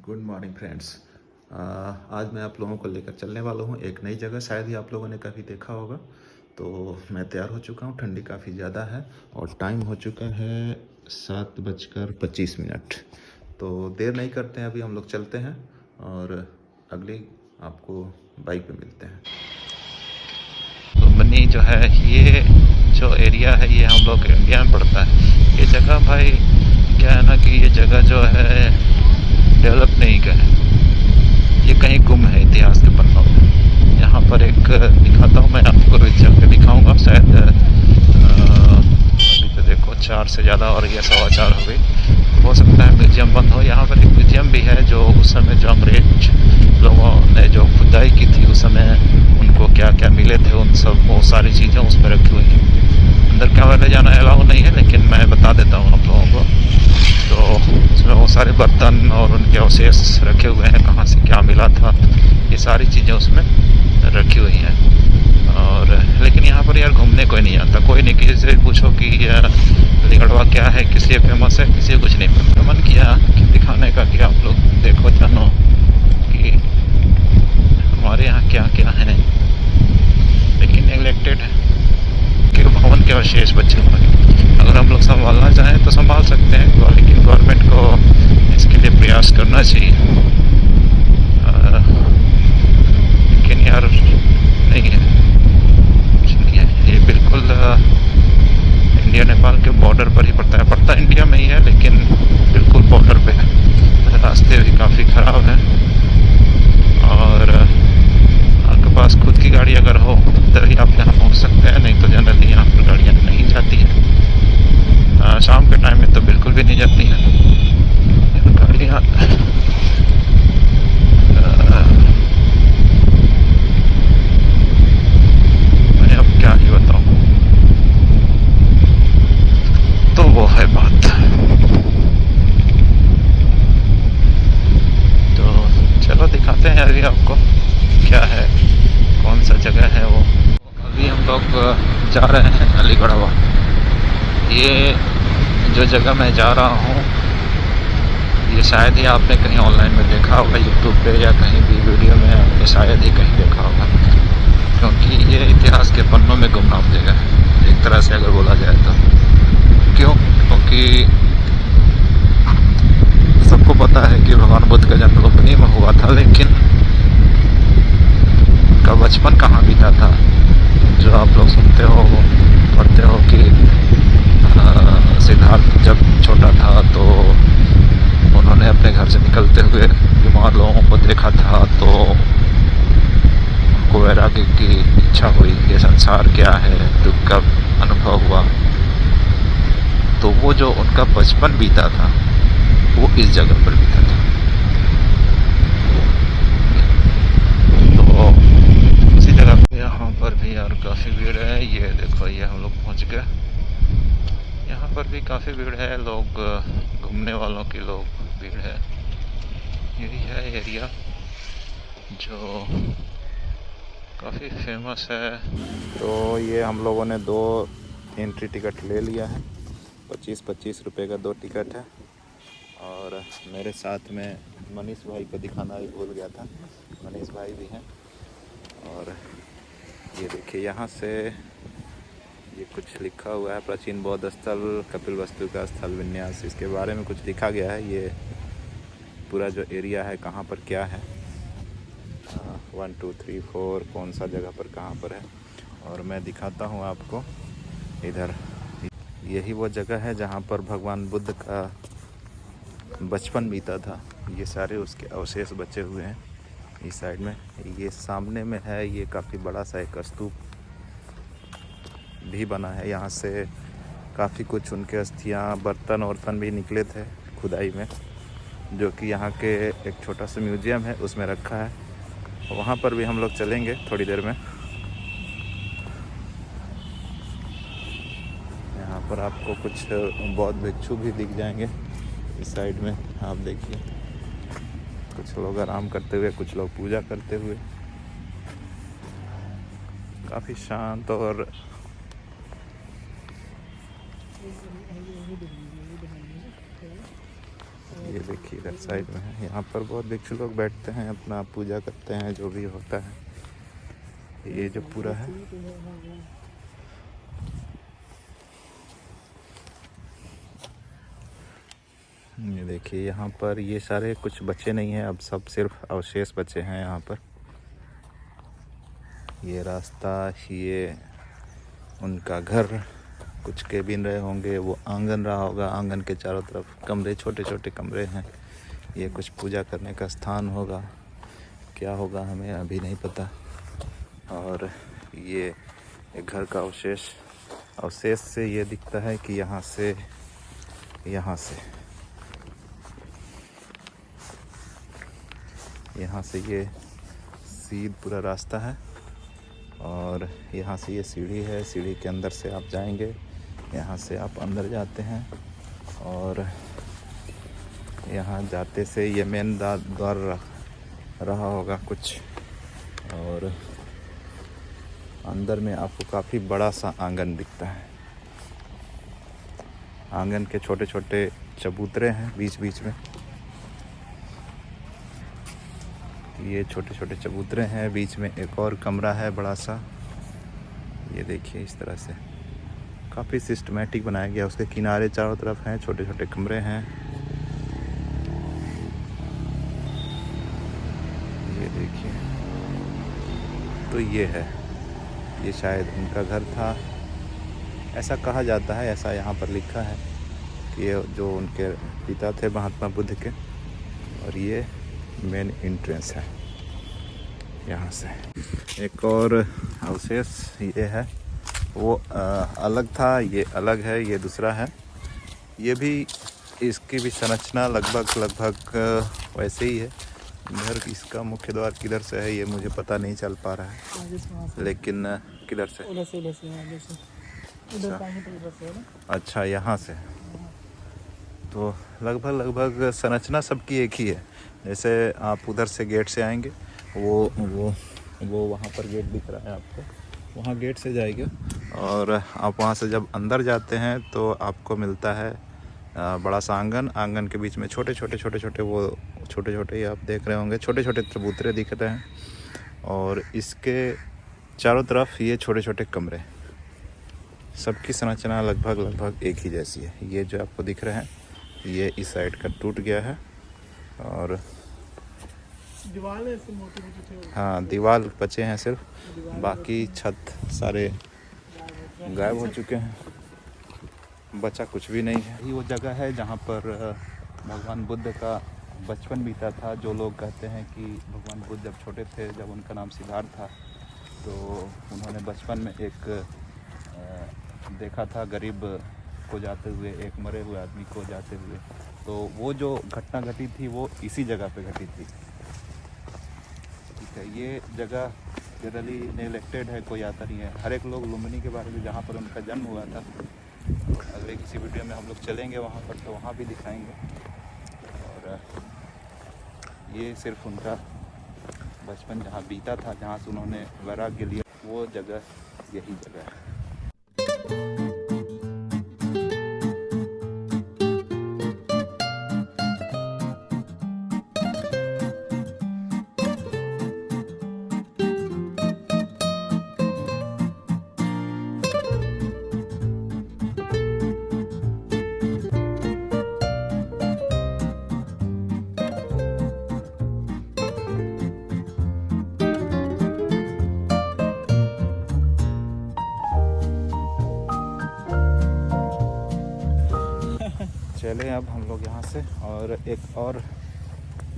Good morning friends. आज मैं आप लोगों को लेकर चलने वाला हूँ एक नई जगह। शायद ही आप लोगों ने कभी देखा होगा। तो मैं तैयार हो चुका हूँ, ठंडी काफ़ी ज़्यादा है और टाइम हो चुका है 7:25। तो देर नहीं करते हैं, अभी हम लोग चलते हैं और अगली आपको बाइक पे मिलते हैं। तो मनी जो है, ये जो एरिया है ये हम लोग इंडिया में पड़ता है। ये जगह भाई क्या है ना कि ये जगह जो है डेवलप नहीं का है, ये कहीं गुम है इतिहास के पन्नों में। यहाँ पर एक दिखाता हूँ मैं आपको, चल के दिखाऊंगा। शायद अभी तो देखो 4 से ज़्यादा और ये 4:15 हो गई। हो सकता है म्यूजियम बंद हो। यहाँ पर एक म्यूजियम भी है जो उस समय जो अंग्रेज लोगों ने जो खुदाई की थी उस समय उनको क्या क्या मिले थे, उन सब वो सारी चीज़ें उसमें रखी हुई हैं। अंदर कैमरा ले जाना अलाउ नहीं है, लेकिन मैं बता देता हूँ आप लोगों को। तो इसमें वो सारे बर्तन और उनके अवशेष रखे हुए हैं, कहाँ से क्या मिला था, ये सारी चीज़ें उसमें रखी हुई हैं। और लेकिन यहाँ पर यार घूमने कोई नहीं आता, कोई नहीं। किसी से पूछो कि अलीगढ़वा क्या है, किस लिए फेमस है, किसी को कुछ नहीं पता। मन किया कि दिखाने का कि आप लोग देखो, जानो कि हमारे यहाँ क्या क्या है। लेकिन नेगलेक्टेड है कि भवन के अवशेष बचे हुए हैं। अगर हम लोग संभालना चाहें तो संभाल सकते हैं, लेकिन गवर्नमेंट को इसके लिए प्रयास करना चाहिए। लेकिन यार नहीं है, कुछ नहीं है। ये बिल्कुल इंडिया नेपाल के बॉर्डर पर ही पड़ता है। पड़ता इंडिया में ही है लेकिन बिल्कुल बॉर्डर पे है। रास्ते भी काफ़ी ख़राब हैं और आपके पास खुद की गाड़ी अगर हो तभी आप यहाँ पहुँच सकते हैं, नहीं तो जनरली यहाँ पर गाड़ियाँ नहीं जाती हैं। शाम के टाइम में तो बिल्कुल भी नहीं जाती हैं गाड़ियाँ। मैं अब क्या ही बताऊँ, तो वो है बात। तो चलो दिखाते हैं अभी आपको क्या है, कौन सा जगह है वो। अभी हम लोग जा रहे हैं अलीगढ़वा। ये जो जगह मैं जा रहा हूँ ये शायद ही आपने कहीं ऑनलाइन में देखा होगा, यूट्यूब पे या कहीं भी वीडियो में आपने शायद ही कहीं देखा होगा, क्योंकि ये इतिहास के पन्नों में गुमनाम जगह है एक तरह से अगर बोला जाए तो। क्यों? क्योंकि सबको पता है कि भगवान बुद्ध का जन्म लुम्बिनी में हुआ था, लेकिन उनका बचपन कहाँ बीता था, जो आप लोग सुनते हो पढ़ते हो कि सिद्धार्थ जब छोटा था तो उन्होंने अपने घर से निकलते हुए बीमार लोगों को देखा था, तो उनको वैराग्य की इच्छा हुई, ये संसार क्या है, दुख का अनुभव हुआ। तो वो जो उनका बचपन बीता था वो इस जगह पर बीता था। तो उसी जगह पे यहाँ पर भी यार काफ़ी भीड़ है। ये देखो, ये हम लोग पहुँच गए। यहाँ पर भी काफ़ी भीड़ है, लोग घूमने वालों की लोग भीड़ है। यही है एरिया जो काफ़ी फेमस है। तो ये हम लोगों ने 2 एंट्री टिकट ले लिया है, 25-25 रुपये का 2 टिकट है। और मेरे साथ में मनीष भाई को दिखाना ही भूल गया था, मनीष भाई भी हैं। और ये देखिए यहाँ से ये कुछ लिखा हुआ है, प्राचीन बौद्ध स्थल कपिलवस्तु का स्थल विन्यास, इसके बारे में कुछ लिखा गया है। ये पूरा जो एरिया है कहाँ पर क्या है, 1 2 3 4 कौन सा जगह पर कहाँ पर है। और मैं दिखाता हूँ आपको इधर। यही वो जगह है जहाँ पर भगवान बुद्ध का बचपन बीता था। ये सारे उसके अवशेष बचे हुए हैं इस साइड में। ये सामने में है, ये काफ़ी बड़ा सा एक स्तूप भी बना है। यहाँ से काफ़ी कुछ उनके अस्थियाँ, बर्तन वर्तन भी निकले थे खुदाई में, जो कि यहाँ के एक छोटा सा म्यूजियम है उसमें रखा है। वहाँ पर भी हम लोग चलेंगे थोड़ी देर में। यहाँ पर आपको कुछ बौद्ध भिक्षु भी दिख जाएंगे इस साइड में। आप देखिए, कुछ लोग आराम करते हुए, कुछ लोग पूजा करते हुए। काफ़ी शांत और ये देखिए इधर साइड में है, यहाँ पर बहुत भिक्षु लोग बैठते हैं, अपना पूजा करते हैं, जो भी होता है। ये जो पूरा है ये देखिए, यहाँ पर ये सारे कुछ बचे नहीं हैं, अब सब सिर्फ अवशेष बचे हैं यहाँ पर। ये रास्ता, ये उनका घर, कुछ केबिन रहे होंगे, वो आंगन रहा होगा, आंगन के चारों तरफ कमरे, छोटे छोटे कमरे हैं। ये कुछ पूजा करने का स्थान होगा, क्या होगा हमें अभी नहीं पता। और ये एक घर का अवशेष से ये दिखता है कि यहाँ से ये सीधा पूरा रास्ता है, और यहाँ से ये सीढ़ी है, सीढ़ी के अंदर से आप जाएंगे, यहाँ से आप अंदर जाते हैं, और यहाँ जाते से ये मेन द्वार रहा होगा कुछ। और अंदर में आपको काफ़ी बड़ा सा आंगन दिखता है। आंगन के छोटे छोटे चबूतरे हैं बीच बीच में, ये छोटे छोटे चबूतरे हैं, बीच में एक और कमरा है बड़ा सा। ये देखिए इस तरह से काफ़ी सिस्टमेटिक बनाया गया, उसके किनारे चारों तरफ हैं छोटे छोटे कमरे हैं। ये देखिए, तो ये है, ये शायद उनका घर था, ऐसा कहा जाता है, ऐसा यहाँ पर लिखा है कि ये जो उनके पिता थे महात्मा बुद्ध के। और ये मेन एंट्रेंस है यहाँ से। एक और अवशेष ये है, वो अलग था, ये अलग है, ये दूसरा है। ये भी, इसकी भी संरचना लगभग वैसे ही है। घर इसका मुख्य द्वार किधर से है ये मुझे पता नहीं चल पा रहा है, लेकिन किधर से? अच्छा, यहाँ से। तो लगभग संरचना सबकी एक ही है। जैसे आप उधर से गेट से आएंगे, वो वहाँ पर गेट दिख रहा है आपको, वहाँ गेट से जाएगा, और आप वहाँ से जब अंदर जाते हैं तो आपको मिलता है बड़ा सा आंगन। आंगन के बीच में छोटे छोटे ही आप देख रहे होंगे, छोटे छोटे चबूतरे दिख रहे हैं, और इसके चारों तरफ ये छोटे छोटे कमरे। सबकी संरचना लगभग एक ही जैसी है। ये जो आपको दिख रहे हैं, ये इस साइड का टूट गया है, और हाँ, दीवार बचे हैं सिर्फ, बाकी छत सारे गायब हो चुके हैं, बचा कुछ भी नहीं है। ये वो जगह है जहाँ पर भगवान बुद्ध का बचपन बीता था। जो लोग कहते हैं कि भगवान बुद्ध जब छोटे थे, जब उनका नाम सिद्धार्थ था, तो उन्होंने बचपन में एक देखा था गरीब को जाते हुए, एक मरे हुए आदमी को जाते हुए। तो वो जो घटना घटी थी वो इसी जगह पे घटी थी। ठीक है, ये जगह जनरली नेग्लेक्टेड है, कोई आता नहीं है। हर एक लोग लुम्बिनी के बारे में, जहाँ पर उनका जन्म हुआ था, अगले किसी वीडियो में हम लोग चलेंगे वहाँ पर, तो वहाँ भी दिखाएंगे। और ये सिर्फ उनका बचपन जहाँ बीता था, जहाँ से उन्होंने वैराग्य लिया, वो जगह यही जगह है। चले अब हम लोग यहाँ से, और एक और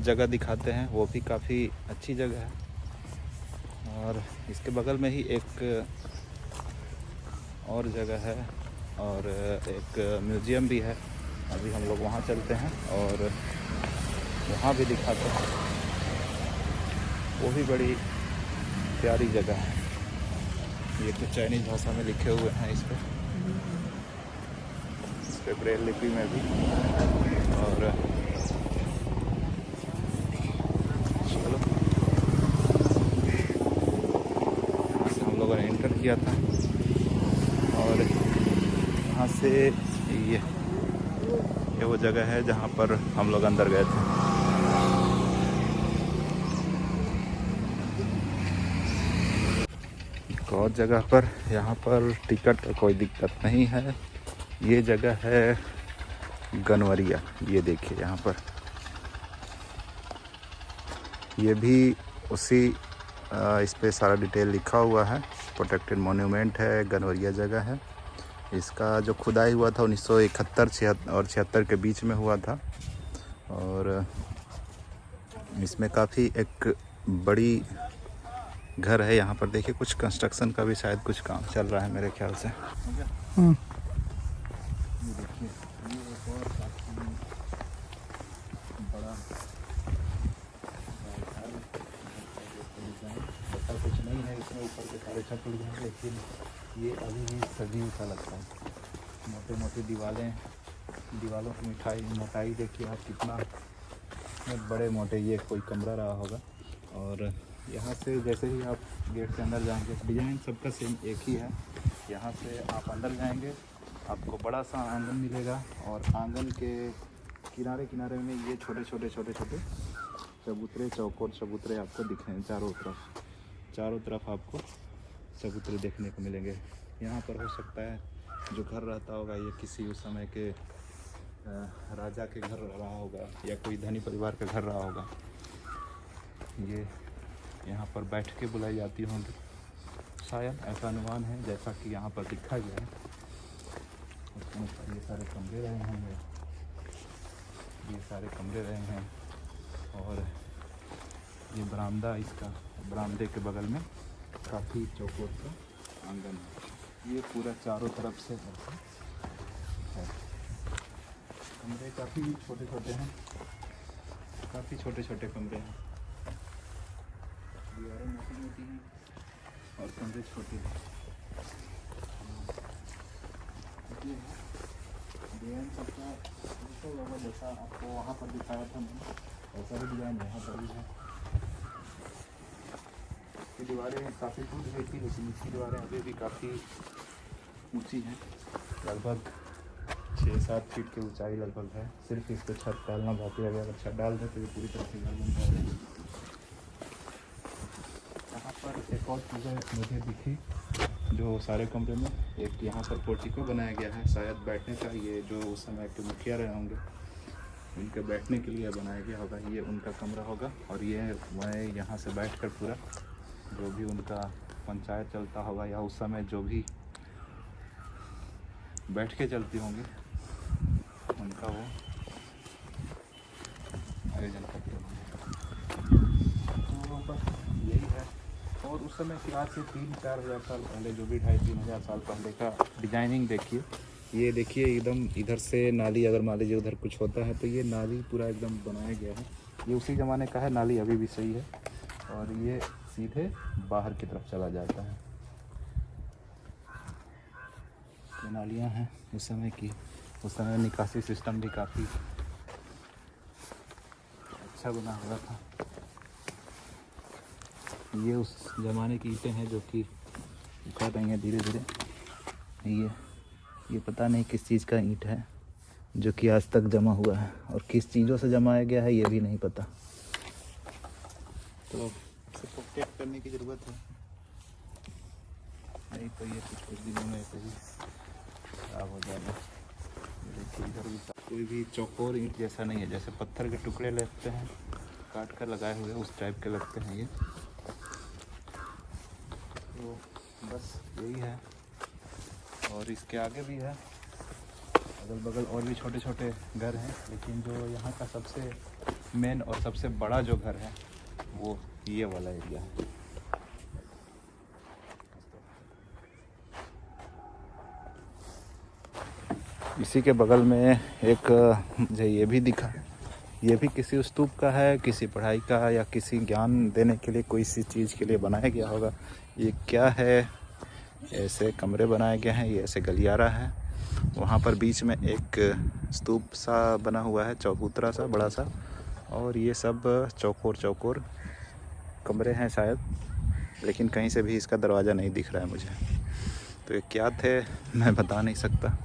जगह दिखाते हैं, वो भी काफ़ी अच्छी जगह है। और इसके बगल में ही एक और जगह है, और एक म्यूज़ियम भी है। अभी हम लोग वहाँ चलते हैं और वहाँ भी दिखाते हैं। वो भी बड़ी प्यारी जगह है। ये तो चाइनीज़ भाषा में लिखे हुए हैं इस पर ब्रेल लिपि में भी। और चलो, हम लोगों ने एंटर किया था, और यहाँ से ये वो जगह है जहाँ पर हम लोग अंदर गए थे। एक और जगह पर, यहाँ पर टिकट का कोई दिक्कत नहीं है। ये जगह है गनवरिया। ये देखिए यहाँ पर, ये भी उसी इस पे सारा डिटेल लिखा हुआ है। प्रोटेक्टेड मॉन्यूमेंट है, गनवरिया जगह है। इसका जो खुदाई हुआ था 1971 और 76 के बीच में हुआ था। और इसमें काफ़ी एक बड़ी घर है। यहाँ पर देखिए कुछ कंस्ट्रक्शन का भी शायद कुछ काम चल रहा है मेरे ख्याल से। ये देखिए, ये एक और काफ़ी बड़ा ऐसा कुछ नहीं है इसमें, ऊपर के सारे छत लगे हैं, लेकिन ये अभी भी सजीव सा लगता है। मोटे मोटी दीवालों की मोटाई देखिए आप कितना बड़े मोटे ये कोई कमरा रहा होगा। और यहाँ से जैसे ही आप गेट से अंदर जाएंगे, डिज़ाइन सबका सेम एक ही है। यहाँ से आप अंदर जाएंगे, आपको बड़ा सा आंगन मिलेगा और आंगन के किनारे किनारे में ये छोटे छोटे चौकोर चबूतरे आपको दिखेंगे। चारों तरफ आपको चबूतरे देखने को मिलेंगे। यहाँ पर हो सकता है जो घर रहता होगा ये किसी उस समय के राजा के घर रहा होगा या कोई धनी परिवार का घर रहा होगा। ये यहाँ पर बैठ के बुलाई जाती होंगी शायद, ऐसा अनुमान है जैसा कि यहाँ पर लिखा गया है। ये सारे कमरे रहे हैं और ये बरामदा, इसका बरामदे के बगल में काफ़ी चौकोर का आंगन है। ये पूरा चारों तरफ से है। कमरे काफ़ी छोटे छोटे कमरे हैं। दीवारें मोटी हैं और कमरे छोटे हैं। डिज़ाइन सबका जैसा आपको वहाँ पर दिखाया था मैंने, ऐसा भी डिज़ाइन यहाँ पर भी है। ये दीवारें काफ़ी टूट गई थी, लेकिन इसकी दीवारें अभी भी काफ़ी ऊंची हैं। लगभग 6-7 फीट की ऊंचाई लगभग है। सिर्फ इस पर छत डालना बाकी है। अगर छत डाल दें तो ये पूरी तरह से घर बन जाएगा। यहाँ पर एक और चीज़ मुझे दिखी जो सारे कमरे में, एक यहाँ पर पोर्टिको बनाया गया है शायद बैठने का। ये जो उस समय के मुखिया रहे होंगे उनके बैठने के लिए बनाया गया होगा। ये उनका कमरा होगा और ये वह यहाँ से बैठकर पूरा जो भी उनका पंचायत चलता होगा या उस समय जो भी बैठ के चलती होंगी उनका वो आयोजन करते होंगे। तो बस यही है। और उस समय की आज से 3-4 हज़ार साल पहले, जो भी 2,500-3 हज़ार साल पहले का डिजाइनिंग देखिए। ये देखिए एकदम इधर से नाली, अगर मान लीजिए उधर कुछ होता है तो ये नाली पूरा एकदम बनाया गया है। ये उसी ज़माने का है, नाली अभी भी सही है और ये सीधे बाहर की तरफ चला जाता है। ये नालियाँ हैं उस समय की। उस समय निकासी सिस्टम भी काफ़ी अच्छा बना हुआ था। ये उस ज़माने की ईंटें हैं जो कि उखड़ रही हैं धीरे धीरे। ये पता नहीं किस चीज़ का ईंट है जो कि आज तक जमा हुआ है और किस चीज़ों से जमाया गया है ये भी नहीं पता। तो इसे प्रोटेक्ट करने की ज़रूरत है, नहीं तो ये कुछ दिनों में ऐसे ही खराब हो जाएगा। देखिए इधर भी कोई भी चौकोर ईंट जैसा नहीं है, जैसे पत्थर के टुकड़े लगते हैं काट कर लगाए हुए उस टाइप के लगते हैं ये। तो बस यही है। और इसके आगे भी है, अगल बगल और भी छोटे छोटे घर हैं, लेकिन जो यहाँ का सबसे मेन और सबसे बड़ा जो घर है वो ये वाला एरिया है। इसी के बगल में एक मुझे ये भी दिखा, ये भी किसी स्तूप का है, किसी पढ़ाई का या किसी ज्ञान देने के लिए कोई सी चीज़ के लिए बनाया गया होगा। ये क्या है, ऐसे कमरे बनाए गए हैं, ये ऐसे गलियारा है। वहाँ पर बीच में एक स्तूप सा बना हुआ है, चौबूतरा सा बड़ा सा, और ये सब चौकोर कमरे हैं शायद, लेकिन कहीं से भी इसका दरवाज़ा नहीं दिख रहा है मुझे। तो ये क्या थे मैं बता नहीं सकता।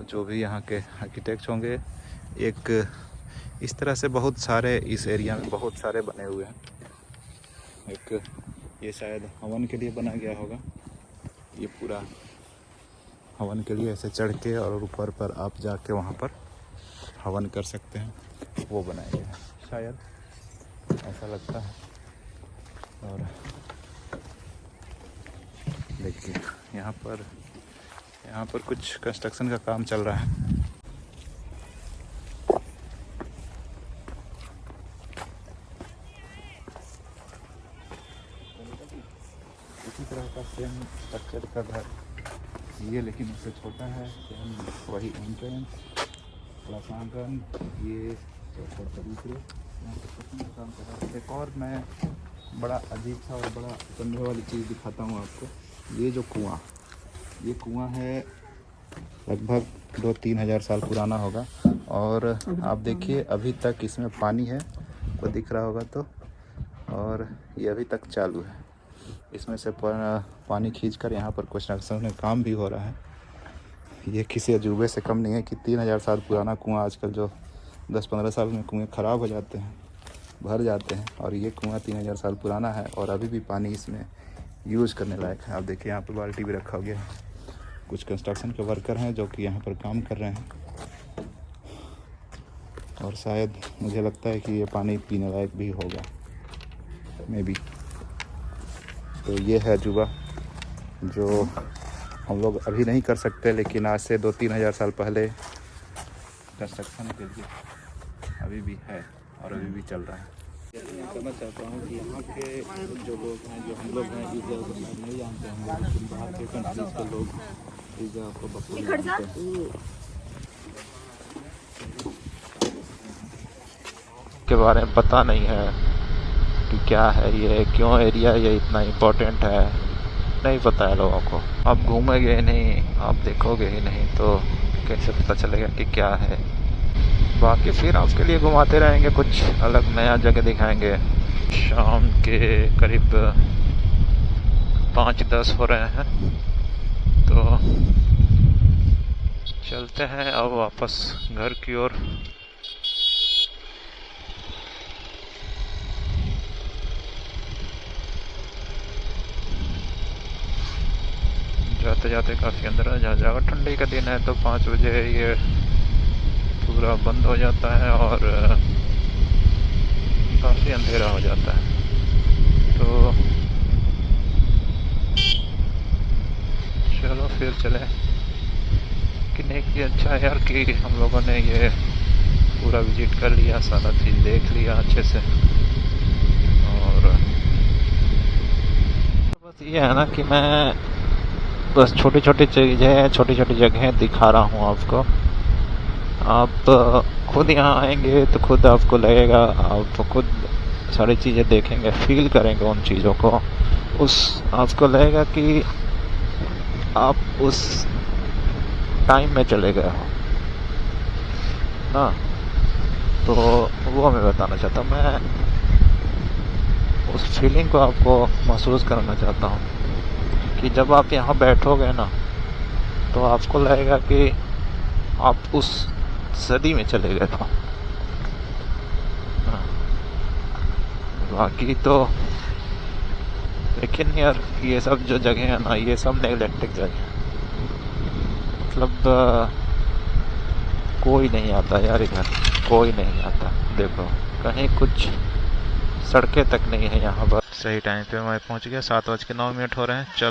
जो भी यहाँ के आर्किटेक्ट होंगे एक इस तरह से बहुत सारे इस एरिया में बहुत सारे बने हुए हैं। एक ये शायद हवन के लिए बना गया होगा, ये पूरा हवन के लिए ऐसे चढ़ के और ऊपर पर आप जाके वहाँ पर हवन कर सकते हैं, वो बनाया गया है शायद, ऐसा लगता है। और देखिए यहाँ पर कुछ कंस्ट्रक्शन का काम चल रहा है। इसी तरह का सेम स्ट्रक्चर का घर ये, लेकिन उससे छोटा है। सेम वही एंट्रेंस प्लस आंगन, ये दूसरे काम कर रहा है। एक और मैं बड़ा अजीब सा और बड़ा समझने वाली चीज़ दिखाता हूँ आपको। ये जो कुआं है लगभग 2-3 हज़ार साल पुराना होगा। और आप देखिए अभी तक इसमें पानी है, को दिख रहा होगा तो, और ये अभी तक चालू है। इसमें से पानी खींचकर यहाँ पर कंस्ट्रक्शन में काम भी हो रहा है। ये किसी अजूबे से कम नहीं है कि 3 हज़ार साल पुराना कुआं, आजकल जो 10-15 साल में कुएँ ख़राब हो जाते हैं, भर जाते हैं, और ये कुआं 3 हज़ार साल पुराना है और अभी भी पानी इसमें यूज़ करने लायक है। आप देखिए यहाँ पर बाल्टी भी रखा गया है। कुछ कंस्ट्रक्शन के वर्कर हैं जो कि यहाँ पर काम कर रहे हैं, और शायद मुझे लगता है कि ये पानी पीने लायक भी होगा, मे बी। तो ये है अजूबा जो हम लोग अभी नहीं कर सकते, लेकिन आज से 2-3 हज़ार साल पहले कंस्ट्रक्शन के लिए अभी भी है और अभी भी चल रहा है। मैं कहना चाहता हूँ कि यहाँ के जो लोग हैं, जो हम लोग हैं, इस जगह को नहीं जानते हैं, लेकिन बाहर के कंट्रीज के लोग इस जगह को बखूबी जानते हैं। के बारे में पता नहीं है कि क्या है ये, क्यों एरिया ये इतना इम्पोर्टेंट है, नहीं पता है लोगों को। आप घूमेंगे नहीं, आप देखोगे ही नहीं, तो कैसे पता चलेगा कि क्या है। बाकी फिर आपके लिए घुमाते रहेंगे, कुछ अलग नया जगह दिखाएंगे। शाम के करीब 5-10 हो रहे हैं, तो चलते हैं अब वापस घर की ओर। जाते जाते काफ़ी अंदर आ जाएगा। ठंडी का दिन है तो 5 बजे ये पूरा बंद हो जाता है और काफ़ी अंधेरा हो जाता है। तो चलो फिर चले कि नहीं, कि अच्छा है यार कि हम लोगों ने ये पूरा विजिट कर लिया, सारा चीज़ देख लिया अच्छे से। और बस ये है ना कि मैं बस छोटी छोटी जगहें दिखा रहा हूँ आपको। आप खुद यहाँ आएंगे तो खुद आपको लगेगा, आप खुद सारी चीज़ें देखेंगे, फील करेंगे उन चीज़ों को। आपको लगेगा कि आप उस टाइम में चले गए हो ना। तो वो मैं बताना चाहता हूँ, मैं उस फीलिंग को आपको महसूस कराना चाहता हूँ कि जब आप यहाँ बैठोगे ना, तो आपको लगेगा कि आप उस सदी में चले गए हो। बाकी तो लेकिन यार ये सब जो जगह है ना, ये सब नेग्लेक्टेड जगह है। मतलब कोई नहीं आता यार इधर, कोई नहीं आता। देखो कहीं कुछ सड़कें तक नहीं है यहाँ पर। सही टाइम पे मैं पहुँच गया, 7:09 हो रहे हैं। चल